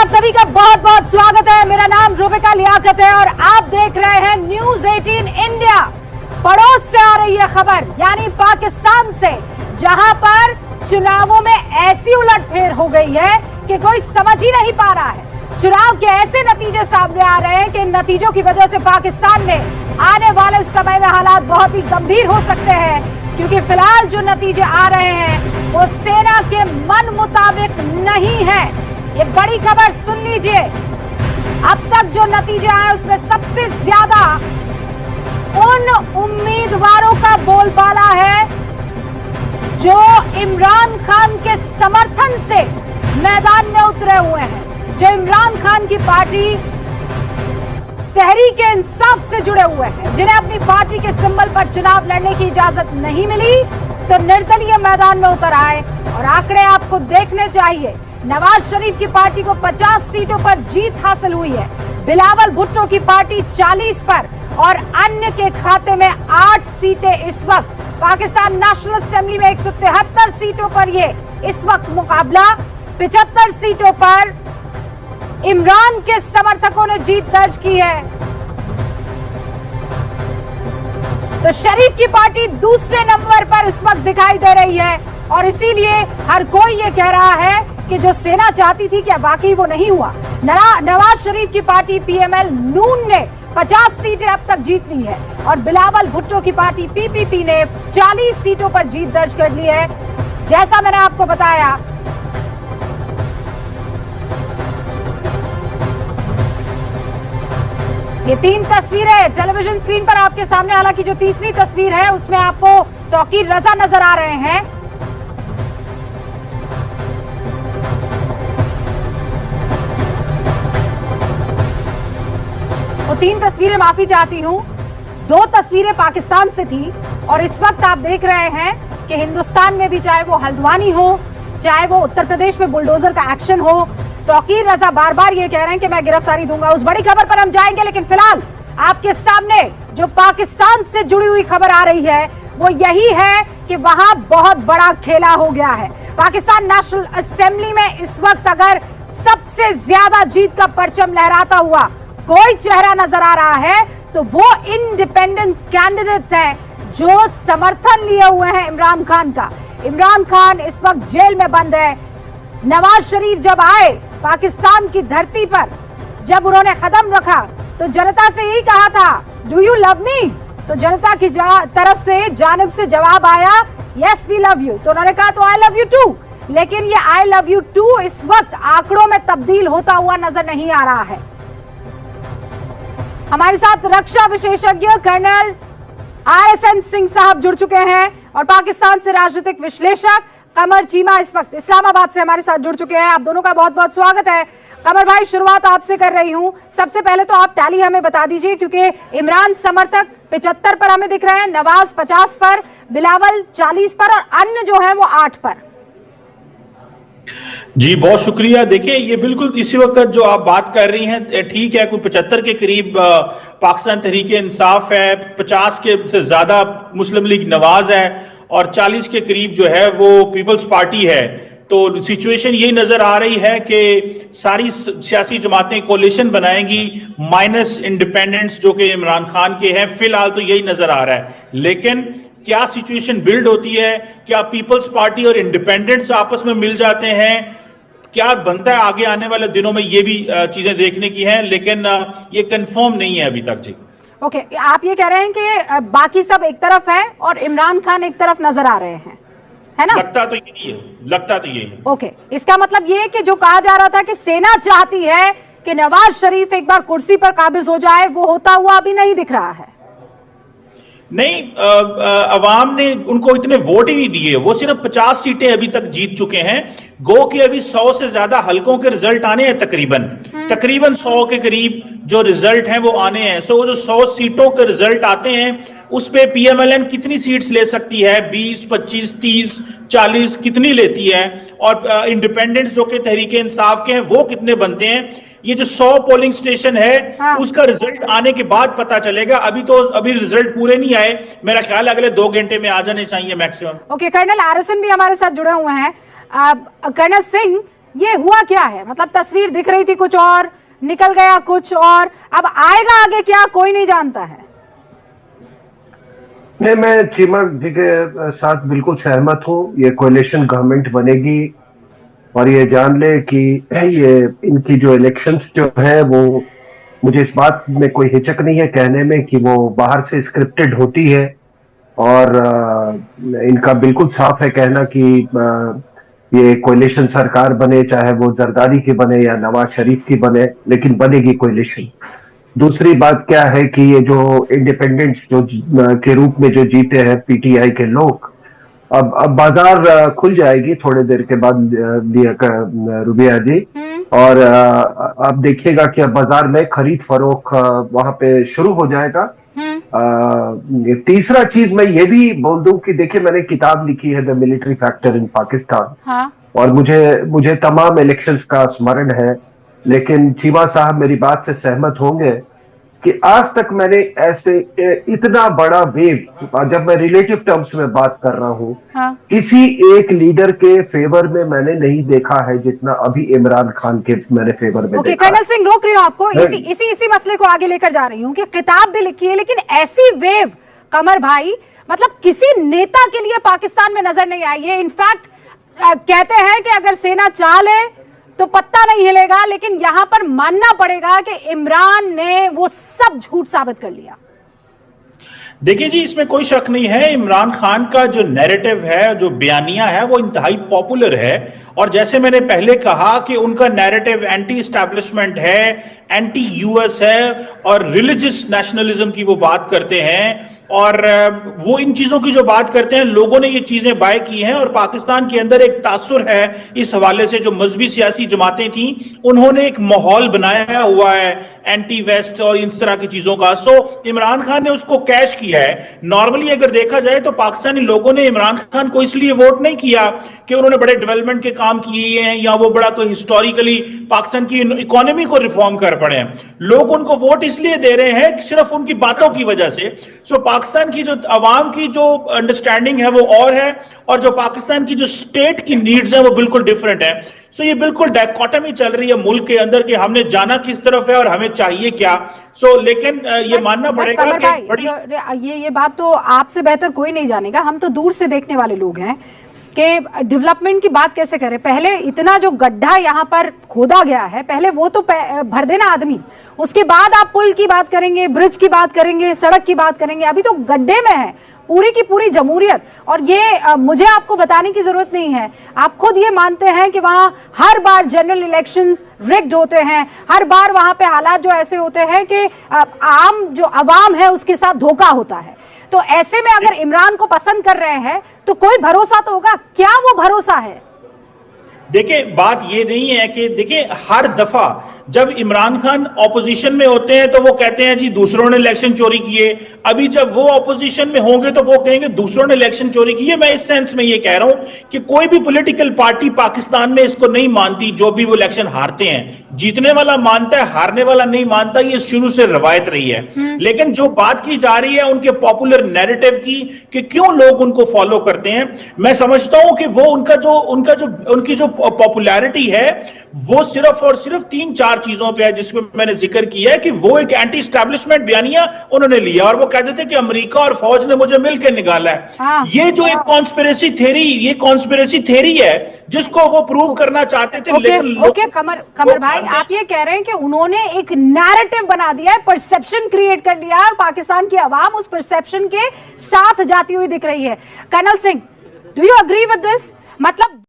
आप सभी का बहुत बहुत स्वागत है। मेरा नाम रूबिका लियाकत है और आप देख रहे हैं न्यूज 18 इंडिया। पड़ोस से आ रही है खबर, यानी पाकिस्तान से, जहां पर चुनावों में ऐसी उलटफेर हो गई है कि कोई समझ ही नहीं पा रहा है। चुनाव के ऐसे नतीजे सामने आ रहे हैं कि इन नतीजों की वजह से पाकिस्तान में आने वाले समय में हालात बहुत ही गंभीर हो सकते हैं, क्योंकि फिलहाल जो नतीजे आ रहे हैं वो सेना के मन मुताबिक नहीं है। ये बड़ी खबर सुन लीजिए। अब तक जो नतीजे आए उसमें सबसे ज्यादा उन उम्मीदवारों का बोलबाला है जो इमरान खान के समर्थन से मैदान में उतरे हुए हैं, जो इमरान खान की पार्टी तहरीक इंसाफ से जुड़े हुए हैं, जिन्हें अपनी पार्टी के सिंबल पर चुनाव लड़ने की इजाजत नहीं मिली तो निर्दलीय मैदान में उतर आए। और आंकड़े आपको देखने चाहिए। नवाज शरीफ की पार्टी को 50 सीटों पर जीत हासिल हुई है, बिलावल भुट्टो की पार्टी 40 पर और अन्य के खाते में 8 सीटें। इस वक्त पाकिस्तान नेशनल असेंबली में 173 सीटों पर ये इस वक्त मुकाबला। 75 सीटों पर इमरान के समर्थकों ने जीत दर्ज की है। तो शरीफ की पार्टी दूसरे नंबर पर इस वक्त दिखाई दे रही है और इसीलिए हर कोई ये कह रहा है कि जो सेना चाहती थी क्या वाकई वो नहीं हुआ। नवाज शरीफ की पार्टी पीएमएल नून ने 50 सीटें अब तक जीत ली है और बिलावल भुट्टो की पार्टी पीपीपी ने 40 सीटों पर जीत दर्ज कर ली है। जैसा मैंने आपको बताया, ये 3 तस्वीरें टेलीविजन स्क्रीन पर आपके सामने। हालांकि जो तीसरी तस्वीर है उसमें आपको तौकीर रजा नजर आ रहे हैं। वो 3 तस्वीरें, माफी चाहती हूं, 2 तस्वीरें पाकिस्तान से थी और इस वक्त आप देख रहे हैं कि हिंदुस्तान में भी, चाहे वो हल्द्वानी हो, चाहे वो उत्तर प्रदेश में बुलडोजर का एक्शन हो, तौकीर रजा बार बार ये कह रहे हैं कि मैं गिरफ्तारी दूंगा। उस बड़ी खबर पर हम जाएंगे, लेकिन फिलहाल आपके सामने जो पाकिस्तान से जुड़ी हुई खबर आ रही है वो यही है कि वहां बहुत बड़ा खेला हो गया है। पाकिस्तान नेशनल असेंबली में इस वक्त अगर सबसे ज्यादा जीत का परचम लहराता हुआ कोई चेहरा नजर आ रहा है तो वो इंडिपेंडेंट कैंडिडेट्स हैं जो समर्थन लिए हुए हैं इमरान खान का। इमरान खान इस वक्त जेल में बंद है। नवाज शरीफ जब आए पाकिस्तान की धरती पर, जब उन्होंने कदम रखा तो जनता से यही कहा था, डू यू लव मी? तो जनता की तरफ से जानिब से जवाब आया, यस वी लव यू। तो उन्होंने कहा तो आई लव यू टू। लेकिन ये आई लव यू टू इस वक्त आंकड़ों में तब्दील होता हुआ नजर नहीं आ रहा है। हमारे साथ रक्षा विशेषज्ञ कर्नल RSN सिंह साहब जुड़ चुके हैं और पाकिस्तान से राजनीतिक विश्लेषक कमर चीमा इस वक्त इस्लामाबाद से हमारे साथ जुड़ चुके हैं। आप दोनों का बहुत बहुत स्वागत है। कमर भाई, शुरुआत आपसे कर रही हूं। सबसे पहले तो आप टैली हमें बता दीजिए, क्योंकि इमरान समर्थक 75 पर हमें दिख रहे हैं, नवाज 50 पर, बिलावल 40 पर और अन्य जो है वो 8 पर। जी बहुत शुक्रिया। देखिए, ये बिल्कुल इसी वक्त जो आप बात कर रही हैं ठीक है। कोई 75 के करीब पाकिस्तान तहरीक इंसाफ है, 50 के से ज्यादा मुस्लिम लीग नवाज है और 40 के करीब जो है वो पीपल्स पार्टी है। तो सिचुएशन यही नजर आ रही है कि सारी सियासी जमातें कोलिशन बनाएंगी माइनस इंडिपेंडेंट्स जो कि इमरान खान के हैं। फिलहाल तो यही नजर आ रहा है, लेकिन क्या सिचुएशन बिल्ड होती है, क्या पीपल्स पार्टी और इंडिपेंडेंट्स आपस में मिल जाते हैं, क्या बनता है आगे आने वाले दिनों में, ये भी चीजें देखने की हैं, लेकिन ये कंफर्म नहीं है अभी तक। जी ओके, आप ये कह रहे हैं कि बाकी सब एक तरफ है और इमरान खान एक तरफ नजर आ रहे हैं, है ना? लगता तो यही है, लगता तो यही है। ओके, इसका मतलब ये कि जो कहा जा रहा था कि सेना चाहती है कि नवाज शरीफ एक बार कुर्सी पर काबिज हो जाए, वो होता हुआ अभी नहीं दिख रहा है। नहीं, अवाम ने उनको इतने वोट ही नहीं दिए। वो सिर्फ 50 सीटें अभी तक जीत चुके हैं। गो कि अभी 100 से ज्यादा हलकों के रिजल्ट आने हैं, तकरीबन 100 के करीब जो रिजल्ट हैं वो आने हैं। सो वो जो 100 सीटों के रिजल्ट आते हैं उस पे पीएमएलएन कितनी सीट्स ले सकती है, 20, 25, 30, 40 कितनी लेती है, और इंडिपेंडेंट्स जो कि तहरीक इंसाफ के हैं वो कितने बनते हैं। ये जो 100 पोलिंग स्टेशन है, हाँ, उसका रिजल्ट आने के बाद पता चलेगा। अभी रिजल्ट पूरे नहीं आए। मेरा ख्याल अगले 2 घंटे में आ जाने चाहिए मैक्सिमम। ओके, कर्नल RSN भी हमारे साथ जुड़े हुए हैं। कर्नल सिंह, ये हुआ क्या है? मतलब तस्वीर दिख रही थी कुछ और, निकल गया कुछ और, अब आएगा आगे क्या कोई नहीं जानता है। नहीं, मैं चीमा जी के साथ बिल्कुल सहमत हूँ। ये कोalition गवर्नमेंट बनेगी और ये जान ले कि ये इनकी जो इलेक्शंस जो है वो, मुझे इस बात में कोई हिचक नहीं है कहने में कि वो बाहर से स्क्रिप्टेड होती है। और इनका बिल्कुल साफ है कहना कि ये कोalition सरकार बने, चाहे वो जरदारी की बने या नवाज शरीफ की बने, लेकिन बनेगी कोalition। दूसरी बात क्या है कि ये जो इंडिपेंडेंट्स जो के रूप में जो जीते हैं पीटीआई के लोग, अब बाजार खुल जाएगी थोड़ी देर के बाद रुबिया जी। और अब देखिएगा कि अब बाजार में खरीद फरोख्त वहां पे शुरू हो जाएगा। तीसरा चीज मैं ये भी बोल दूं कि देखिए, मैंने किताब लिखी है the military factor in Pakistan. हाँ। और मुझे तमाम इलेक्शंस का स्मरण है, लेकिन चीमा साहब मेरी बात से सहमत होंगे कि आज तक मैंने ऐसे इतना बड़ा वेव, जब मैं रिलेटिव टर्म्स में बात कर रहा हूँ, हाँ। किसी एक लीडर के फेवर में मैंने नहीं देखा है जितना अभी इमरान खान के मैंने फेवर में देखा। कर्नल सिंह, रोक रही हूँ आपको, इसी मसले को आगे लेकर जा रही हूँ कि किताब भी लिखी है, लेकिन ऐसी वेव कमर भाई मतलब किसी नेता के लिए पाकिस्तान में नजर नहीं आई है। इनफैक्ट कहते हैं कि अगर सेना चाले तो पत्ता नहीं हिलेगा, लेकिन यहां पर मानना पड़ेगा कि इमरान ने वो सब झूठ साबित कर लिया। देखिए जी, इसमें कोई शक नहीं है, इमरान खान का जो नैरेटिव है, जो बयानिया है, वो इंतहाई पॉपुलर है। और जैसे मैंने पहले कहा कि उनका नैरेटिव एंटी एस्टैब्लिशमेंट है, एंटी यूएस है और रिलीजियस नेशनलिज्म की वो बात करते हैं। और वो इन चीजों की जो बात करते हैं, लोगों ने ये चीजें बाय की हैं। और पाकिस्तान के अंदर एक तासुर है इस हवाले से, जो मजहबी सियासी जमातें थी उन्होंने एक माहौल बनाया हुआ है एंटी वेस्ट और इस तरह की चीजों का। सो इमरान खान ने उसको कैश किया है। नॉर्मली अगर देखा जाए तो पाकिस्तानी लोगों ने इमरान खान को इसलिए वोट नहीं किया कि उन्होंने बड़े डेवलपमेंट के काम किए हैं या वो बड़ा कोई हिस्टोरिकली पाकिस्तान की इकोनॉमी को रिफॉर्म कर पड़े हैं। लोग उनको वोट इसलिए दे रहे हैं सिर्फ उनकी बातों की वजह से। सो पाकिस्तान की जो अवाम की जो अंडरस्टैंडिंग है वो और है, और जो पाकिस्तान की जो स्टेट की नीड्स है वो बिल्कुल डिफरेंट है। सो ये बिल्कुल डायकोटमी चल रही है मुल्क के अंदर कि हमने जाना किस तरफ है और हमें चाहिए क्या। सो लेकिन ये मानना पड़ेगा कि ये बात तो आपसे बेहतर कोई नहीं जानेगा, हम तो दूर से देखने वाले लोग हैं कि डेवलपमेंट की बात कैसे करें। पहले इतना जो गड्ढा यहाँ पर खोदा गया है, पहले वो तो भर देना आदमी, उसके बाद आप पुल की बात करेंगे, ब्रिज की बात करेंगे, सड़क की बात करेंगे। अभी तो गड्ढे में है पूरी की पूरी जमहूरियत। और ये मुझे आपको बताने की जरूरत नहीं है, आप खुद ये मानते हैं कि वहां हर बार जनरल इलेक्शंस रिग्ड होते हैं, हर बार वहां पे हालात जो ऐसे होते हैं कि आम जो अवाम है उसके साथ धोखा होता है। तो ऐसे में अगर इमरान को पसंद कर रहे हैं तो कोई भरोसा तो होगा, क्या वो भरोसा है? देखिए, बात ये नहीं है कि देखिए हर दफा जब इमरान खान ऑपोजिशन में होते हैं तो वो कहते हैं जी दूसरों ने इलेक्शन चोरी किए। अभी जब वो ऑपोजिशन में होंगे तो वो कहेंगे दूसरों ने इलेक्शन चोरी किए। मैं इस सेंस में ये कह रहा हूं कि कोई भी पॉलिटिकल पार्टी पाकिस्तान में इसको नहीं मानती जो भी वो इलेक्शन हारते हैं। जीतने वाला मानता है, हारने वाला नहीं मानता। ये शुरू से रवायत रही है। लेकिन जो बात की जा रही है उनके पॉपुलर नैरेटिव की कि क्यों लोग उनको फॉलो करते हैं, मैं समझता हूं कि वो उनकी जो पॉपुलैरिटी है वो सिर्फ और सिर्फ 3-4 चीजों पे है, जिसमें मैंने जिक्र किया है कि वो एक एंटी एस्टैब्लिशमेंट बयानिया उन्होंने लिया और वो कहते थे कि अमेरिका और फौज ने मुझे मिलकर निकाला है। ये जो एक कॉन्स्पिरेसी थ्योरी है जिसको वो प्रूव करना चाहते थे। लेकिन कमर भाई, आप ये कह रहे हैं कि उन्होंने एक नैरेटिव बना दिया है, परसेप्शन क्रिएट कर लिया है और पाकिस्तान की आवाम उस परसेप्शन के साथ जाती हुई दिख रही है। Colonel Singh, do you agree with this? मतलब